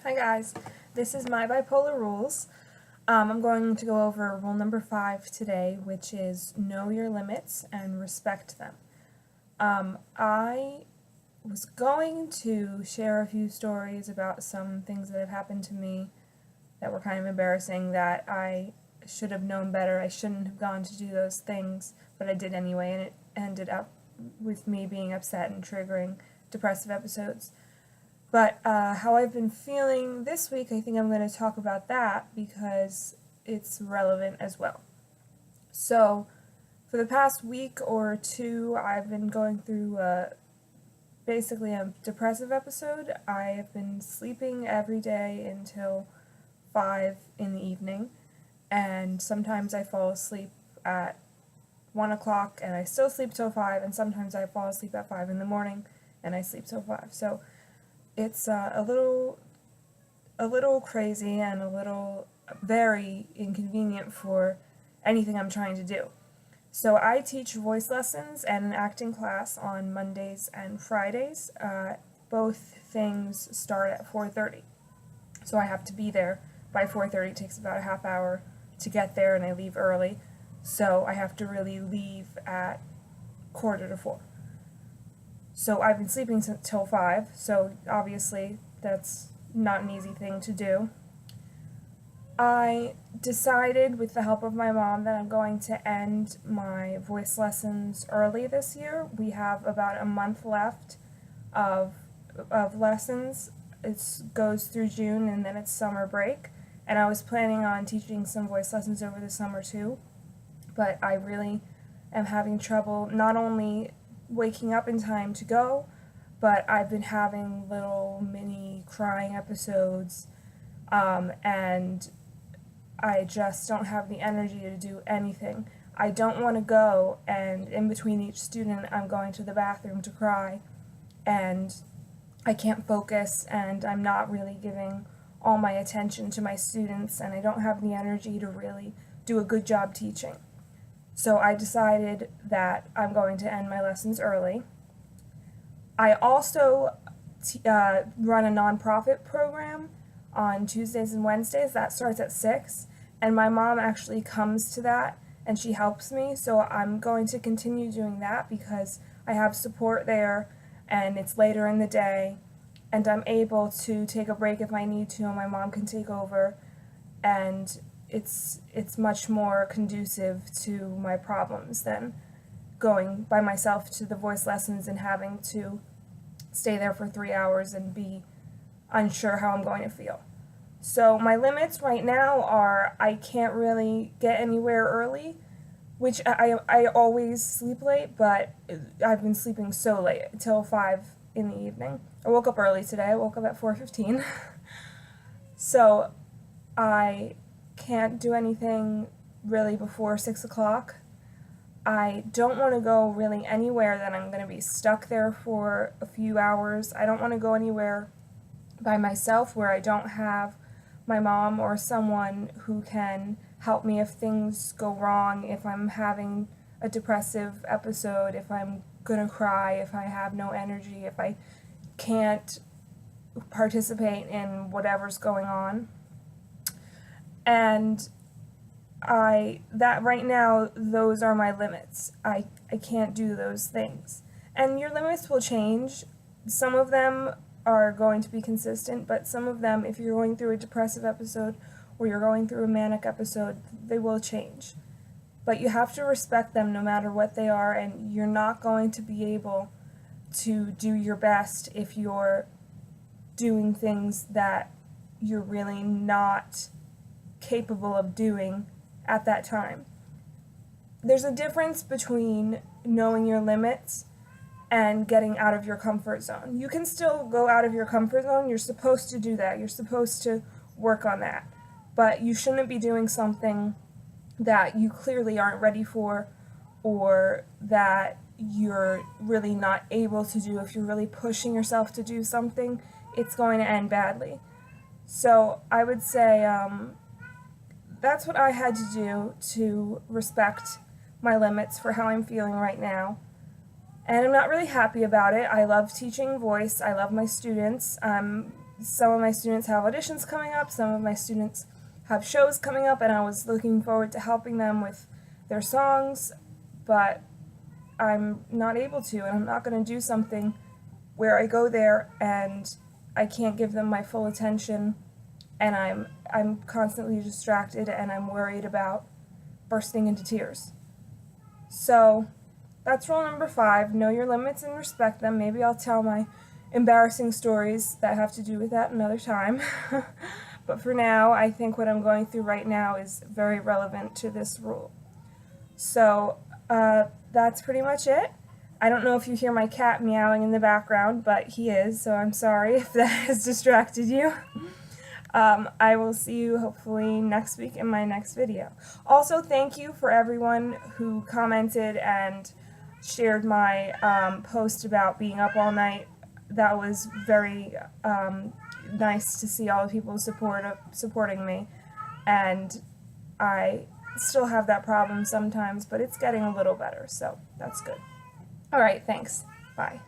Hi guys, this is my bipolar rules. I'm going to go over rule number 5 today, which is know your limits and respect them. I was going to share a few stories about some things that have happened to me that were kind of embarrassing, that I should have known better. I shouldn't have gone to do those things, but I did anyway, and it ended up with me being upset and triggering depressive episodes. But how I've been feeling this week, I think I'm going to talk about that because it's relevant as well. So, for the past week or two, I've been going through basically a depressive episode. I have been sleeping every day until 5 in the evening, and sometimes I fall asleep at 1 o'clock and I still sleep till 5, and sometimes I fall asleep at 5 in the morning and I sleep till 5. So, it's a little crazy and a little very inconvenient for anything I'm trying to do. So I teach voice lessons and an acting class on Mondays and Fridays. Both things start at 4:30. So I have to be there by 4:30. It takes about a half hour to get there, and I leave early. So I have to really leave at 4:45. So I've been sleeping till 5, so obviously that's not an easy thing to do. I decided, with the help of my mom, that I'm going to end my voice lessons early this year. We have about a month left of lessons. It goes through June, and then it's summer break. And I was planning on teaching some voice lessons over the summer too, but I really am having trouble not only waking up in time to go, but I've been having little mini crying episodes, and I just don't have the energy to do anything. I don't want to go, and in between each student I'm going to the bathroom to cry, and I can't focus, and I'm not really giving all my attention to my students, and I don't have the energy to really do a good job teaching. So I decided that I'm going to end my lessons early. I also run a nonprofit program on Tuesdays and Wednesdays. That starts at 6, and my mom actually comes to that and she helps me, so I'm going to continue doing that because I have support there and it's later in the day and I'm able to take a break if I need to, and my mom can take over, and it's much more conducive to my problems than going by myself to the voice lessons and having to stay there for 3 hours and be unsure how I'm going to feel. So my limits right now are I can't really get anywhere early, which I always sleep late, but I've been sleeping so late, till 5 in the evening. I woke up early today. I woke up at 4:15. So I can't do anything really before 6 o'clock. I don't want to go really anywhere that I'm going to be stuck there for a few hours. I don't want to go anywhere by myself where I don't have my mom or someone who can help me if things go wrong, if I'm having a depressive episode, if I'm going to cry, if I have no energy, if I can't participate in whatever's going on. And that right now, those are my limits. I can't do those things. And your limits will change. Some of them are going to be consistent, but some of them, if you're going through a depressive episode or you're going through a manic episode, they will change. But you have to respect them no matter what they are, and you're not going to be able to do your best if you're doing things that you're really not capable of doing at that time. There's a difference between knowing your limits and getting out of your comfort zone. You can still go out of your comfort zone. You're supposed to do that. You're supposed to work on that. But you shouldn't be doing something that you clearly aren't ready for, or that you're really not able to do. If you're really pushing yourself to do something, it's going to end badly. So I would say that's what I had to do to respect my limits for how I'm feeling right now. And I'm not really happy about it. I love teaching voice. I love my students. I'm some of my students have auditions coming up, some of my students have shows coming up, and I was looking forward to helping them with their songs, but I'm not able to, and I'm not going to do something where I go there and I can't give them my full attention, and I'm constantly distracted, and I'm worried about bursting into tears. So that's rule number 5, know your limits and respect them. Maybe I'll tell my embarrassing stories that have to do with that another time. But for now, I think what I'm going through right now is very relevant to this rule. So that's pretty much it. I don't know if you hear my cat meowing in the background, but he is, so I'm sorry if that has distracted you. I will see you hopefully next week in my next video. Also, thank you for everyone who commented and shared my post about being up all night. That was very nice to see all the people supporting me, and I still have that problem sometimes, but it's getting a little better, so that's good. Alright, thanks. Bye.